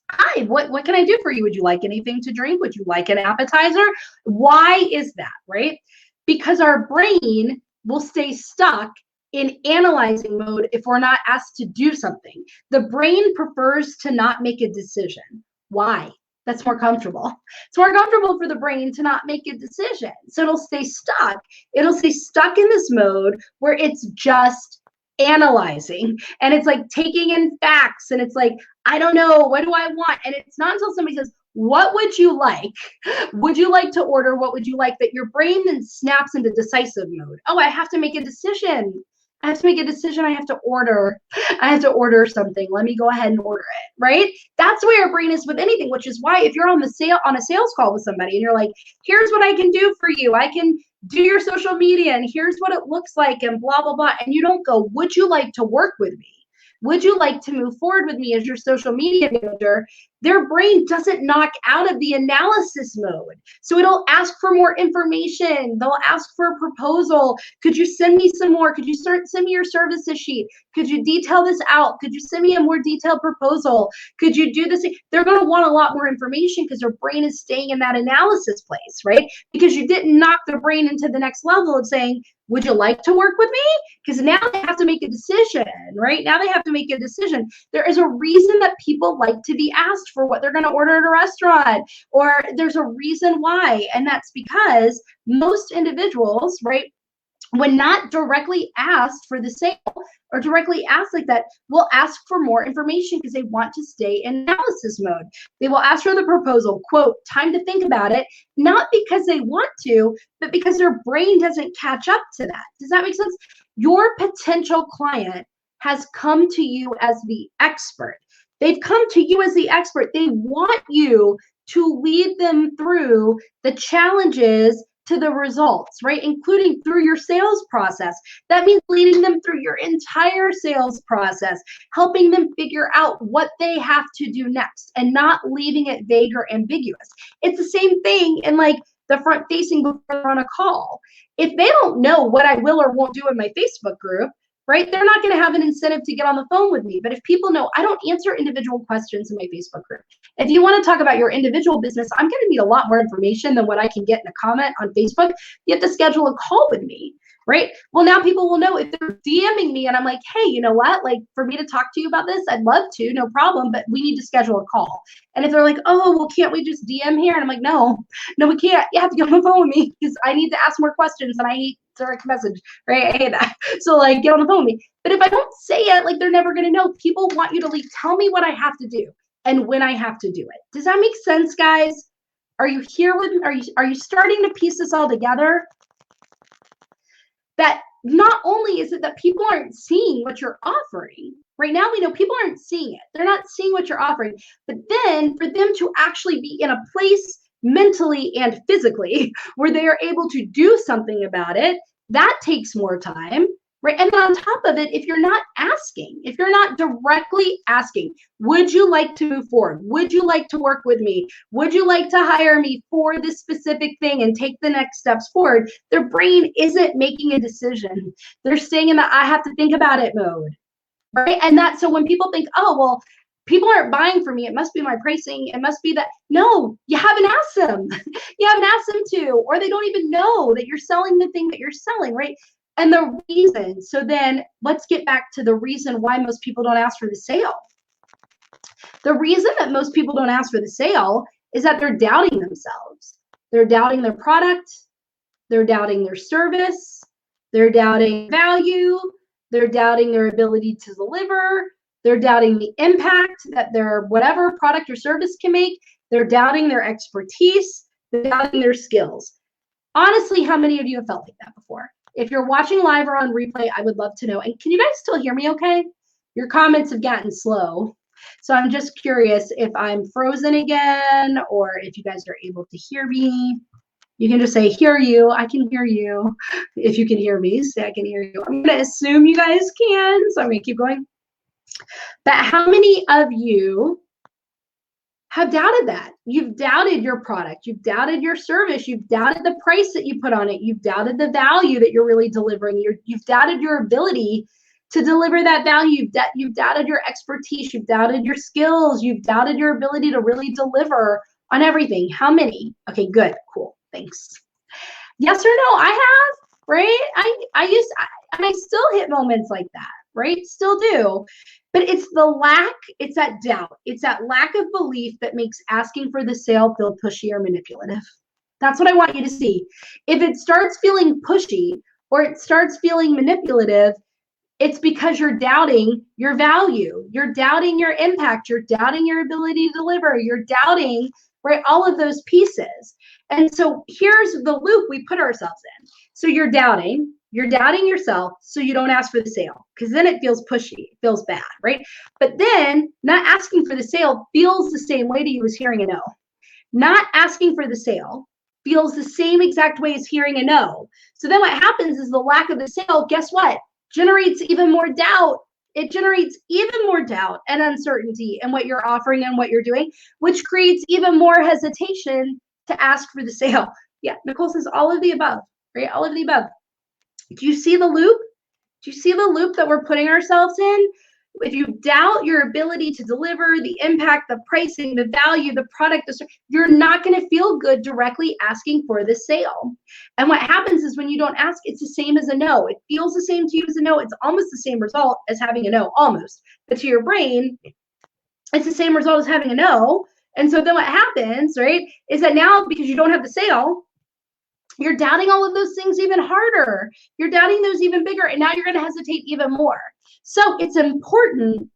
Hi, what can I do for you? Would you like anything to drink? Would you like an appetizer? Why is that, right? Because our brain will stay stuck in analyzing mode if we're not asked to do something. The brain prefers to not make a decision. Why? That's more comfortable. It's more comfortable for the brain to not make a decision. So it'll stay stuck. It'll stay stuck in this mode where it's just analyzing and it's like taking in facts and it's like, I don't know, what do I want? And it's not until somebody says, what would you like? Would you like to order? What would you like? That your brain then snaps into decisive mode. Oh, I have to make a decision. I have to make a decision. I have to order. I have to order something. Let me go ahead and order it, right? That's the way our brain is with anything, which is why if you're on a sales call with somebody and you're like, here's what I can do for you. I can do your social media and here's what it looks like and blah, blah, blah. And you don't go, would you like to work with me? Would you like to move forward with me as your social media manager? Their brain doesn't knock out of the analysis mode. So it'll ask for more information. They'll ask for a proposal. Could you send me some more? Could you send me your services sheet? Could you detail this out? Could you send me a more detailed proposal? Could you do this? They're going to want a lot more information because their brain is staying in that analysis place, right? Because you didn't knock their brain into the next level of saying, would you like to work with me? Because now they have to make a decision, right? Now they have to make a decision. There is a reason that people like to be asked for what they're going to order at a restaurant, or there's a reason why. And that's because most individuals, right, when not directly asked for the sale or directly asked like that, will ask for more information because they want to stay in analysis mode. They will ask for the proposal, quote, time to think about it, not because they want to, but because their brain doesn't catch up to that. Does that make sense? Your potential client has come to you as the expert. They've come to you as the expert. They want you to lead them through the challenges to the results, right? Including through your sales process. That means leading them through your entire sales process, helping them figure out what they have to do next and not leaving it vague or ambiguous. It's the same thing in like the front facing before they're on a call. If they don't know what I will or won't do in my Facebook group, right, they're not going to have an incentive to get on the phone with me. But if people know I don't answer individual questions in my Facebook group, if you want to talk about your individual business, I'm going to need a lot more information than what I can get in a comment on Facebook. You have to schedule a call with me, right? Well, now people will know if they're DMing me and I'm like, hey, you know what? Like, for me to talk to you about this, I'd love to, no problem, but we need to schedule a call. And if they're like, oh, well, can't we just DM here? And I'm like, no, we can't. You have to get on the phone with me because I need to ask more questions and I hate direct message, right? I hate that. So like, get on the phone with me. But if I don't say it, like, they're never going to know. People want you to like, tell me what I have to do and when I have to do it. Does that make sense, guys? Are you here with me? Are you starting to piece this all together? That not only is it that people aren't seeing what you're offering, right now we know people aren't seeing it. They're not seeing what you're offering. But then for them to actually be in a place mentally and physically where they are able to do something about it, that takes more time, right? And then on top of it, if you're not asking, if you're not directly asking, would you like to move forward? Would you like to work with me? Would you like to hire me for this specific thing and take the next steps forward? Their brain isn't making a decision. They're staying in the I have to think about it mode, right? And that, so when people think, oh, well, people aren't buying for me, it must be my pricing, it must be that. No, you haven't asked them. You haven't asked them to, or they don't even know that you're selling the thing that you're selling, right? And the reason, so then let's get back to the reason why most people don't ask for the sale. The reason that most people don't ask for the sale is that they're doubting themselves. They're doubting their product, they're doubting their service, they're doubting value, they're doubting their ability to deliver, they're doubting the impact that their whatever product or service can make, they're doubting their expertise, they're doubting their skills. Honestly, how many of you have felt like that before? If you're watching live or on replay, I would love to know. And can you guys still hear me okay? Your comments have gotten slow. So I'm just curious if I'm frozen again or if you guys are able to hear me. You can just say, hear you. I can hear you. If you can hear me, say I can hear you. I'm going to assume you guys can. So I'm going to keep going. But how many of you have doubted that? You've doubted your product. You've doubted your service. You've doubted the price that you put on it. You've doubted the value that you're really delivering. You've doubted your ability to deliver that value. You've doubted your expertise. You've doubted your skills. You've doubted your ability to really deliver on everything. How many? Okay, good, cool, thanks. Yes or no? I have, right? I still hit moments like that, right? Still do. But it's the lack, it's that doubt, it's that lack of belief that makes asking for the sale feel pushy or manipulative. That's what I want you to see. If it starts feeling pushy or it starts feeling manipulative, it's because you're doubting your value. You're doubting your impact. You're doubting your ability to deliver. You're doubting, right, all of those pieces. And so here's the loop we put ourselves in. So you're doubting yourself, so you don't ask for the sale, because then it feels pushy, it feels bad, right? But then not asking for the sale feels the same way to you as hearing a no. Not asking for the sale feels the same exact way as hearing a no. So then what happens is the lack of the sale, guess what? Generates even more doubt. It generates even more doubt and uncertainty in what you're offering and what you're doing, which creates even more hesitation to ask for the sale. Yeah, Nicole says all of the above, right? All of the above. Do you see the loop? Do you see the loop that we're putting ourselves in? If you doubt your ability to deliver, the impact, the pricing, the value, the product, you're not going to feel good directly asking for the sale. And what happens is when you don't ask, it's the same as a no. It feels the same to you as a no. It's almost the same result as having a no, almost. But to your brain, it's the same result as having a no. And so then what happens, right, is that now because you don't have the sale, you're doubting all of those things even harder. You're doubting those even bigger. And now you're going to hesitate even more. So it's important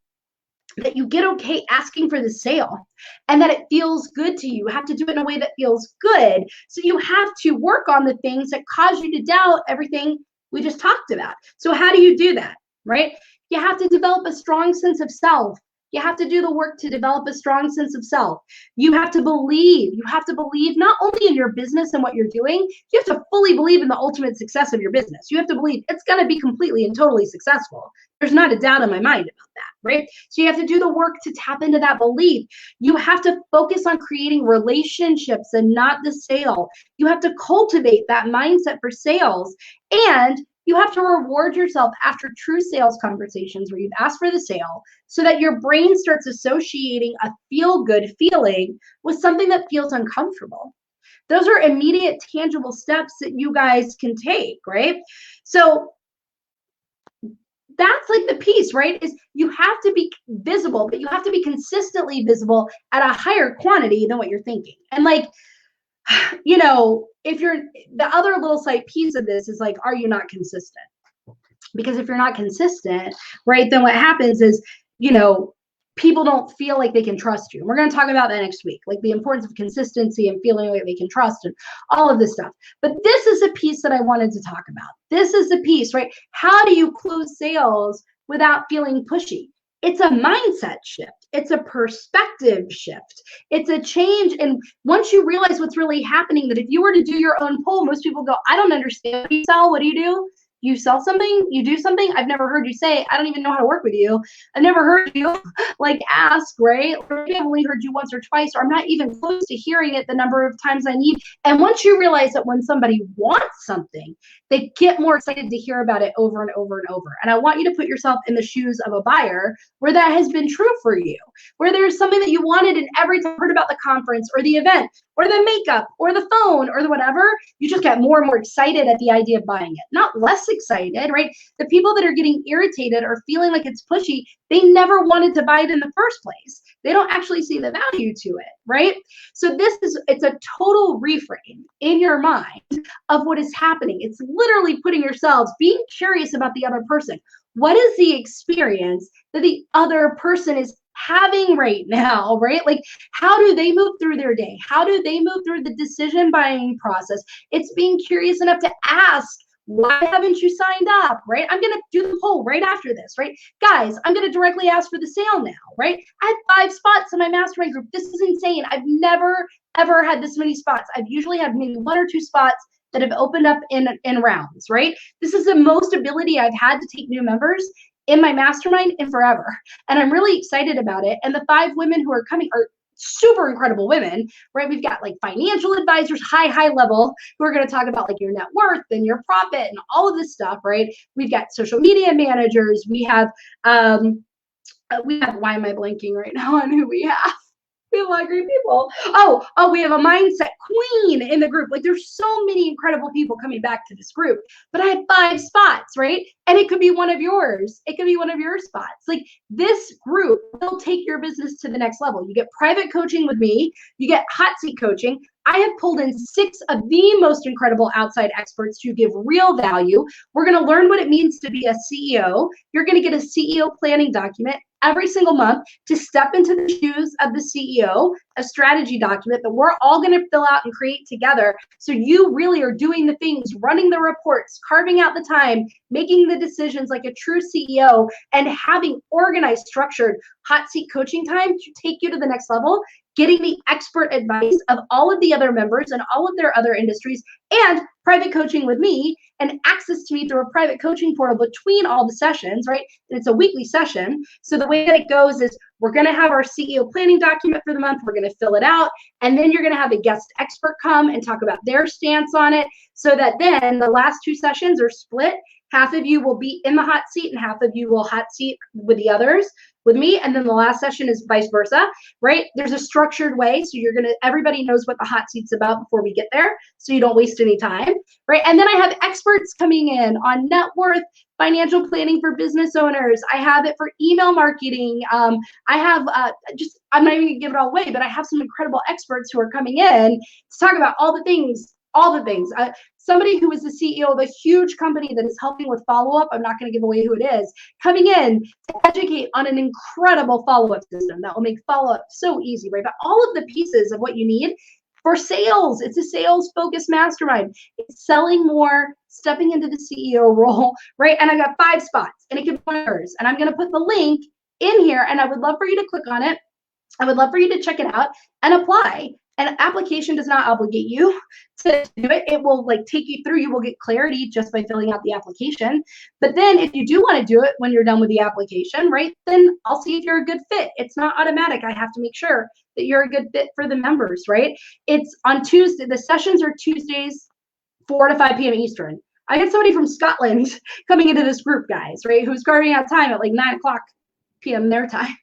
that you get okay asking for the sale and that it feels good to you. You have to do it in a way that feels good. So you have to work on the things that cause you to doubt everything we just talked about. So how do you do that, right? You have to develop a strong sense of self. You have to do the work to develop a strong sense of self. You have to believe. You have to believe not only in your business and what you're doing, you have to fully believe in the ultimate success of your business. You have to believe it's going to be completely and totally successful. There's not a doubt in my mind about that, right? So you have to do the work to tap into that belief. You have to focus on creating relationships and not the sale. You have to cultivate that mindset for sales, and you have to reward yourself after true sales conversations where you've asked for the sale so that your brain starts associating a feel-good feeling with something that feels uncomfortable. Those are immediate, tangible steps that you guys can take, right? So that's like the piece, right? Is you have to be visible, but you have to be consistently visible at a higher quantity than what you're thinking. And like, you know, if you're, the other little slight piece of this is like, are you not consistent? Because if you're not consistent, right, then what happens is, you know, people don't feel like they can trust you. We're going to talk about that next week, like the importance of consistency and feeling like they can trust and all of this stuff. But this is a piece that I wanted to talk about. This is the piece, right? How do you close sales without feeling pushy? It's a mindset shift. It's a perspective shift. It's a change. And once you realize what's really happening, that if you were to do your own poll, most people go, I don't understand what you sell. What do you do? You sell something, you do something. I've never heard you say, I don't even know how to work with you. I've never heard you like ask, right? Or maybe I've only heard you once or twice, or I'm not even close to hearing it the number of times I need. And once you realize that when somebody wants something, they get more excited to hear about it over and over and over. And I want you to put yourself in the shoes of a buyer where that has been true for you, where there's something that you wanted and every time you heard about the conference or the event or the makeup or the phone or the whatever, you just get more and more excited at the idea of buying it, not less excited, right? The people that are getting irritated or feeling like it's pushy, they never wanted to buy it in the first place. They don't actually see the value to it, right? So it's a total reframe in your mind of what is happening. It's literally putting yourselves, being curious about the other person. What is the experience that the other person is having right now, right? Like, how do they move through their day? How do they move through the decision buying process? It's being curious enough to ask, why haven't you signed up, right? I'm going to do the poll right after this, right? Guys, I'm going to directly ask for the sale now, right? I have 5 spots in my mastermind group. This is insane. I've never, ever had this many spots. I've usually had maybe 1 or 2 spots that have opened up in rounds, right? This is the most ability I've had to take new members in my mastermind in forever. And I'm really excited about it. And the 5 women who are coming are super incredible women, right? We've got like financial advisors, high level, who are going to talk about like your net worth and your profit and all of this stuff, right? We've got social media managers. We have, why am I blanking right now on who we have? We have a lot of great people. Oh, we have a mindset queen in the group. Like, there's so many incredible people coming back to this group, but I have 5 spots, right? And it could be one of yours. It could be one of your spots. Like, this group will take your business to the next level. You get private coaching with me. You get hot seat coaching. I have pulled in 6 of the most incredible outside experts to give real value. We're going to learn what it means to be a CEO. You're going to get a CEO planning document every single month to step into the shoes of the CEO, a strategy document that we're all going to fill out and create together. So you really are doing the things, running the reports, carving out the time, making the decisions like a true CEO, and having organized, structured hot seat coaching time to take you to the next level, getting the expert advice of all of the other members and all of their other industries, and private coaching with me and access to me through a private coaching portal between all the sessions, right? And it's a weekly session. So the way that it goes is we're going to have our CEO planning document for the month. We're going to fill it out. And then you're going to have a guest expert come and talk about their stance on it, so that then the last 2 sessions are split. Half of you will be in the hot seat and half of you will hot seat with the others, with me. And then the last session is vice versa, right? There's a structured way. So everybody knows what the hot seat's about before we get there, so you don't waste any time, right? And then I have experts coming in on net worth, financial planning for business owners. I have it for email marketing. I have I'm not even gonna give it all away, but I have some incredible experts who are coming in to talk about all the things. Somebody who is the CEO of a huge company that is helping with follow-up, I'm not going to give away who it is, coming in to educate on an incredible follow-up system that will make follow-up so easy, right? But all of the pieces of what you need for sales, it's a sales-focused mastermind. It's selling more, stepping into the CEO role, right? And I got 5 spots, and it can be one of yours. And I'm going to put the link in here, and I would love for you to click on it. I would love for you to check it out and apply. An application does not obligate you to do it. It will like take you through. You will get clarity just by filling out the application. But then if you do want to do it when you're done with the application, right, then I'll see if you're a good fit. It's not automatic. I have to make sure that you're a good fit for the members, right? It's on Tuesday. The sessions are Tuesdays, 4 to 5 p.m. Eastern. I had somebody from Scotland coming into this group, guys, right, who's carving out time at like 9 o'clock p.m. their time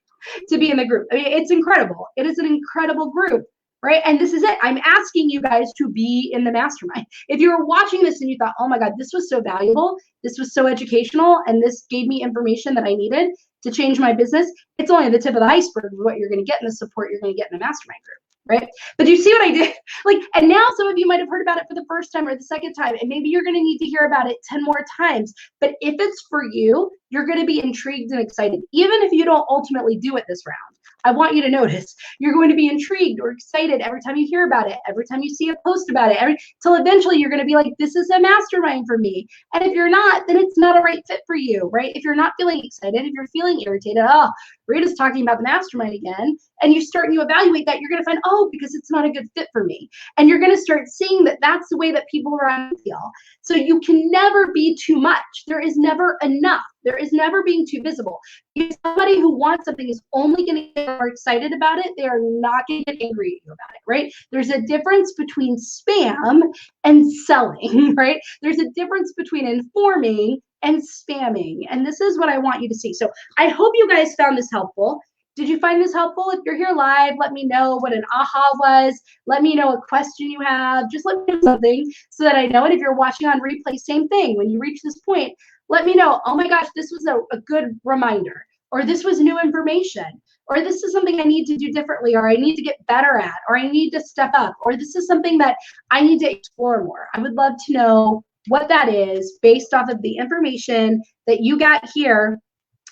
to be in the group. I mean, it's incredible. It is an incredible group. Right. And this is it. I'm asking you guys to be in the mastermind. If you were watching this and you thought, oh my God, this was so valuable, this was so educational, and this gave me information that I needed to change my business, it's only the tip of the iceberg of what you're going to get in the support you're going to get in the mastermind group. Right. But do you see what I did? Like, and now some of you might have heard about it for the first time or the second time, and maybe you're going to need to hear about it 10 more times. But if it's for you, you're going to be intrigued and excited, even if you don't ultimately do it this round. I want you to notice. You're going to be intrigued or excited every time you hear about it, every time you see a post about it, till eventually you're going to be like, this is a mastermind for me. And if you're not, then it's not a right fit for you, right? If you're not feeling excited, if you're feeling irritated, oh, Rita's talking about the mastermind again, and you start and you evaluate that, you're going to find, oh, because it's not a good fit for me. And you're going to start seeing that that's the way that people around you feel. So you can never be too much. There is never enough. There is never being too visible. Because somebody who wants something is only going to get more excited about it. They are not going to get angry at you about it, right? There's a difference between spam and selling, right? There's a difference between informing and spamming. And this is what I want you to see. So I hope you guys found this helpful. Did you find this helpful? If you're here live, let me know what an aha was. Let me know a question you have. Just let me know something so that I know. And if you're watching on replay, same thing. When you reach this point, let me know, oh my gosh, this was a good reminder, or this was new information, or this is something I need to do differently, or I need to get better at, or I need to step up, or this is something that I need to explore more. I would love to know what that is based off of the information that you got here.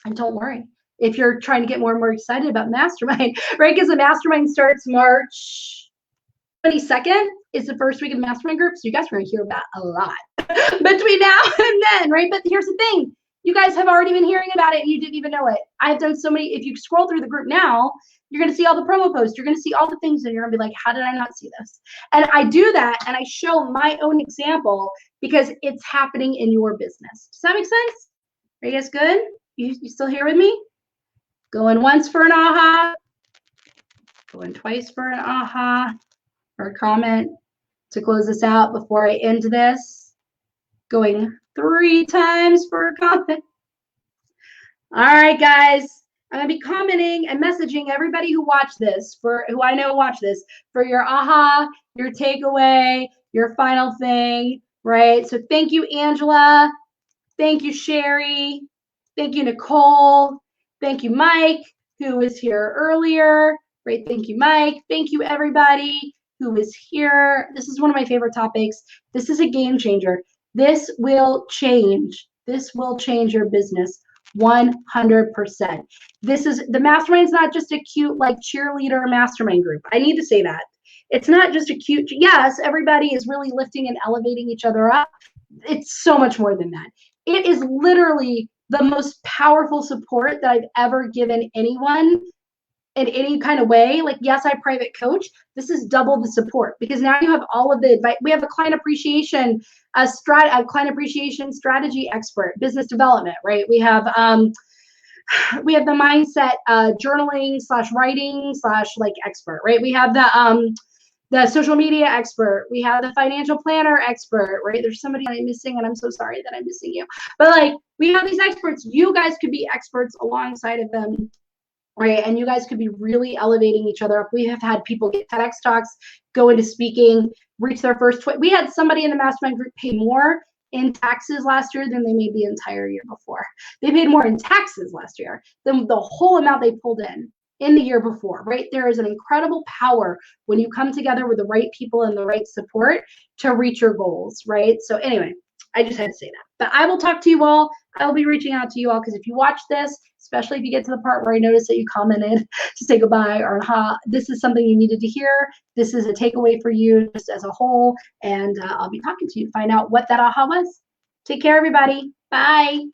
And don't worry if you're trying to get more and more excited about mastermind, right? Because the mastermind starts March 22nd is the first week of the mastermind group. So you guys are going to hear about a lot between now and then, right? But here's the thing. You guys have already been hearing about it and you didn't even know it. I've done so many. If you scroll through the group now, you're going to see all the promo posts. You're going to see all the things and you're going to be like, how did I not see this? And I do that and I show my own example because it's happening in your business. Does that make sense? Are you guys good? You still here with me? Going once for an aha. Going twice for an aha or a comment to close this out before I end this. Going 3 times for a comment. All right, guys. I'm going to be commenting and messaging everybody who watched this, who I know watched this, for your aha, your takeaway, your final thing, right? So thank you, Angela. Thank you, Sherry. Thank you, Nicole. Thank you, Mike, who was here earlier. Great. Thank you, Mike. Thank you, everybody who was here. This is one of my favorite topics. This is a game changer. This will change. This will change your business 100%. This is the mastermind is not just a cute like cheerleader mastermind group. I need to say that. It's not just a cute, yes, everybody is really lifting and elevating each other up. It's so much more than that. It is literally the most powerful support that I've ever given anyone in any kind of way. Like, yes, I private coach. This is double the support because now you have all of the advice. We have a client appreciation, a client appreciation strategy expert, business development, right? We have the mindset journaling / writing / like expert, right? We have the social media expert. We have the financial planner expert, right? There's somebody I'm missing and I'm so sorry that I'm missing you. But like, we have these experts. You guys could be experts alongside of them, right? And you guys could be really elevating each other up. We have had people get TEDx talks, go into speaking, reach their first, we had somebody in the mastermind group pay more in taxes last year than they made the entire year before. They paid more in taxes last year than the whole amount they pulled in the year before, right? There is an incredible power when you come together with the right people and the right support to reach your goals, right? So anyway, I just had to say that. But I will talk to you all. I will be reaching out to you all because if you watch this, especially if you get to the part where I notice that you commented to say goodbye or aha, this is something you needed to hear. This is a takeaway for you just as a whole. And I'll be talking to you to find out what that aha was. Take care, everybody. Bye.